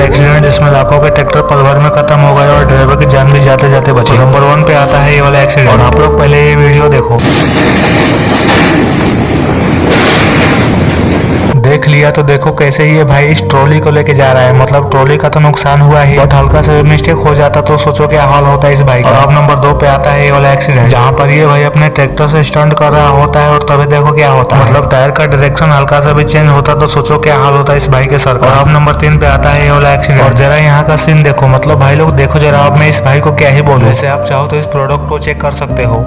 Accident जिसमें लाखों के ट्रैक्टर पल भर में खत्म हो गए और ड्राइवर की जान भी जाते जाते बची। नंबर 1 पे आता है ये वाला एक्सीडेंट और आप लोग पहले ये वीडियो देखो। देख लिया तो देखो कैसे ये भाई इस ट्रॉली को लेके जा रहा है। मतलब ट्रॉली का तो नुकसान हुआ ही, बट हल्का सा मिस्टेक हो जाता तो सोचो क्या हाल होता है इस भाई का। अब नंबर 2 पे आता है ये वाला एक्सीडेंट जहाँ पर ये भाई अपने ट्रैक्टर से स्टंट कर रहा होता है और तभी देखो क्या होता है। मतलब टायर का डायरेक्शन हल्का सा भी चेंज होता तो सोचो क्या हाल होता है इस भाई के सर का। अब नंबर 3 पे आता है ये वाला एक्सीडेंट और जरा यहाँ का सीन देखो। मतलब भाई लोग देखो जरा, अब मैं इस भाई को क्या ही बोलूं। वैसे आप चाहो तो इस प्रोडक्ट को चेक कर सकते हो।